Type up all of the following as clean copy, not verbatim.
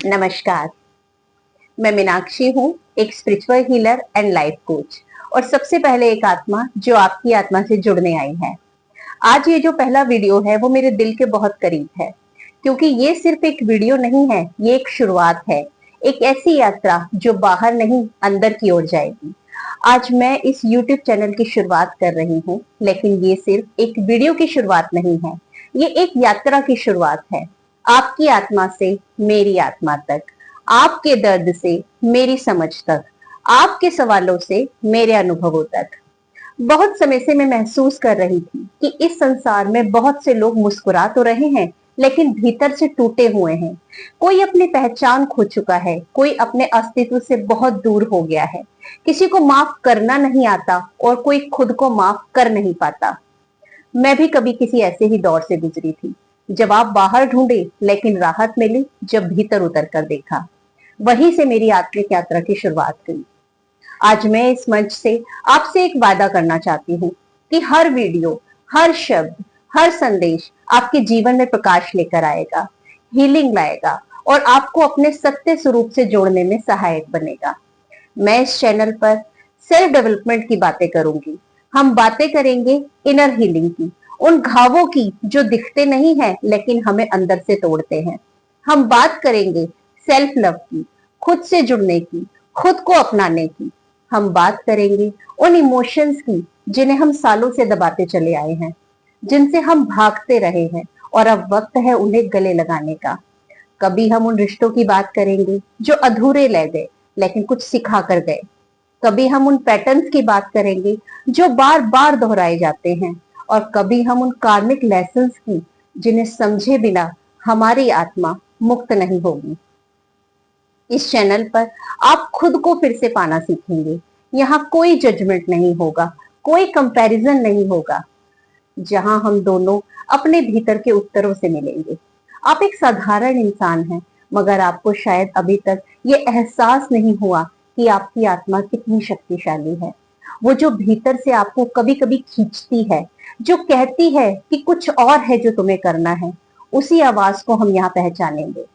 नमस्कार। मैं मीनाक्षी हूँ, एक spiritual healer and life coach, और सबसे पहले एक आत्मा जो आपकी आत्मा से जुड़ने आई है। आज ये जो पहला वीडियो है वो मेरे दिल के बहुत करीब है, क्योंकि ये सिर्फ एक वीडियो नहीं है, ये एक शुरुआत है। एक ऐसी यात्रा जो बाहर नहीं अंदर की ओर जाएगी। आज मैं इस YouTube चैनल की शुरुआत कर रही हूँ, लेकिन ये सिर्फ एक वीडियो की शुरुआत नहीं है, ये एक यात्रा की शुरुआत है। आपकी आत्मा से मेरी आत्मा तक, आपके दर्द से मेरी समझ तक, आपके सवालों से मेरे अनुभवों तक। बहुत समय से मैं महसूस कर रही थी कि इस संसार में बहुत से लोग मुस्कुरा तो रहे हैं, लेकिन भीतर से टूटे हुए हैं। कोई अपनी पहचान खो चुका है, कोई अपने अस्तित्व से बहुत दूर हो गया है। किसी को माफ करना नहीं आता और कोई खुद को माफ कर नहीं पाता। मैं भी कभी किसी ऐसे ही दौर से गुजरी थी। जवाब बाहर ढूंढे, लेकिन राहत मिली जब भीतर उतर कर देखा। वहीं से मेरी आत्मिक यात्रा की शुरुआत हुई। आज मैं इस मंच से आपसे एक वादा करना चाहती हूँ कि हर वीडियो, हर शब्द, हर संदेश आपके जीवन में प्रकाश लेकर आएगा, हीलिंग लाएगा और आपको अपने सत्य स्वरूप से जोड़ने में सहायक बनेगा। मैं इस चैनल पर सेल्फ डेवलपमेंट की बातें करूंगी। हम बातें करेंगे इनर हीलिंग की, उन घावों की जो दिखते नहीं है लेकिन हमें अंदर से तोड़ते हैं। हम बात करेंगे सेल्फ लव की, खुद से जुड़ने की, खुद को अपनाने की। हम बात करेंगे उन इमोशंस की जिन्हें हम सालों से दबाते चले आए हैं, जिनसे हम भागते रहे हैं और अब वक्त है उन्हें गले लगाने का। कभी हम उन रिश्तों की बात करेंगे जो अधूरे रह गए लेकिन कुछ सिखा कर गए। कभी हम उन पैटर्न्स की बात करेंगे जो बार बार दोहराए जाते हैं, और कभी हम उन कार्मिक लेसन्स की जिन्हें समझे बिना हमारी आत्मा मुक्त नहीं होगी। इस चैनल पर आप खुद को फिर से पाना सीखेंगे। यहाँ कोई जजमेंट नहीं होगा, कोई कंपैरिजन नहीं होगा। जहां हम दोनों अपने भीतर के उत्तरों से मिलेंगे। आप एक साधारण इंसान हैं, मगर आपको शायद अभी तक ये एहसास नहीं हुआ कि आपकी आत्मा कितनी शक्तिशाली है। वो जो भीतर से आपको कभी कभी खींचती है, जो कहती है कि कुछ और है जो तुम्हें करना है, उसी आवाज को हम यहाँ पहचानेंगे।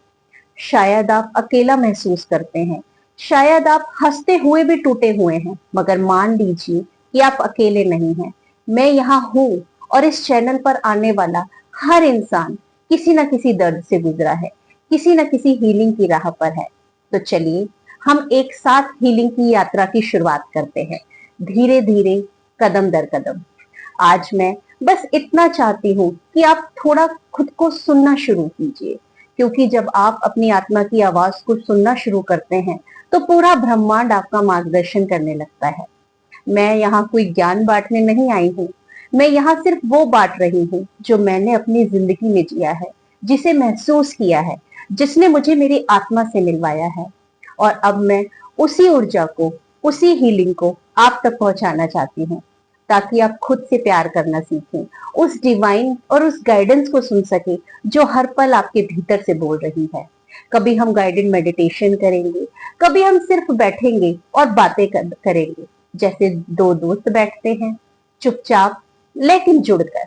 शायद आप अकेला महसूस करते हैं, शायद आप हंसते हुए भी टूटे हुए हैं, मगर मान लीजिए कि आप अकेले नहीं हैं। मैं यहाँ हूँ, और इस चैनल पर आने वाला हर इंसान किसी न किसी दर्द से गुजरा है, किसी न किसी हीलिंग की राह पर है। तो चलिए हम एक साथ हीलिंग की यात्रा की शुरुआत करते हैं, धीरे धीरे, कदम दर कदम। आज मैं बस इतना चाहती हूँ कि आप थोड़ा खुद को सुनना शुरू कीजिए, क्योंकि जब आप अपनी आत्मा की आवाज को सुनना शुरू करते हैं तो पूरा ब्रह्मांड आपका मार्गदर्शन करने लगता है। मैं यहाँ कोई ज्ञान बांटने नहीं आई हूँ, मैं यहाँ सिर्फ वो बांट रही हूँ जो मैंने अपनी जिंदगी में जिया है, जिसे महसूस किया है, जिसने मुझे मेरी आत्मा से मिलवाया है। और अब मैं उसी ऊर्जा को, उसी हीलिंग को आप तक पहुंचाना चाहती हूँ, ताकि आप खुद से प्यार करना सीखें, उस डिवाइन और उस गाइडेंस को सुन सके जो हर पल आपके भीतर से बोल रही है। कभी हम गाइडेड मेडिटेशन करेंगे, कभी हम सिर्फ बैठेंगे और बातें करेंगे, जैसे दो दोस्त बैठते हैं, चुपचाप लेकिन जुड़कर।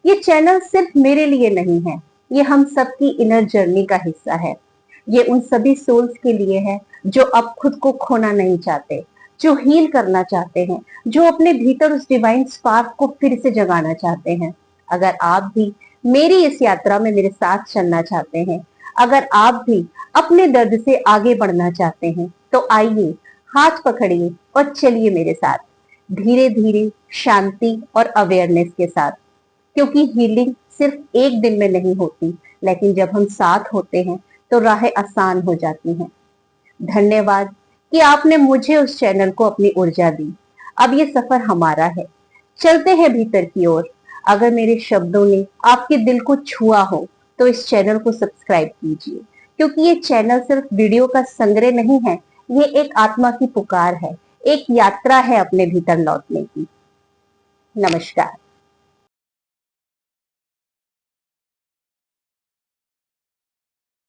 ये चैनल सिर्फ मेरे लिए नहीं है, ये हम सबकी इनर जर्नी का हिस्सा है। ये उन सभी सोल्स के लिए है जो अब खुद को खोना नहीं चाहते, जो हील करना चाहते हैं, जो अपने भीतर उस डिवाइन स्पार्क को फिर से जगाना चाहते हैं। अगर आप भी मेरी इस यात्रा में मेरे साथ चलना चाहते हैं, अगर आप भी अपने दर्द से आगे बढ़ना चाहते हैं, तो आइए, हाथ पकड़िए और चलिए मेरे साथ, धीरे धीरे, शांति और अवेयरनेस के साथ। क्योंकि हीलिंग सिर्फ एक दिन में नहीं होती, लेकिन जब हम साथ होते हैं तो राहें आसान हो जाती हैं। धन्यवाद कि आपने मुझे उस चैनल को अपनी ऊर्जा दी। अब ये सफर हमारा है, चलते हैं भीतर की ओर। अगर मेरे शब्दों ने आपके दिल को छुआ हो तो इस चैनल को सब्सक्राइब कीजिए, क्योंकि ये चैनल सिर्फ वीडियो का संग्रह नहीं है, ये एक आत्मा की पुकार है, एक यात्रा है अपने भीतर लौटने की। नमस्कार।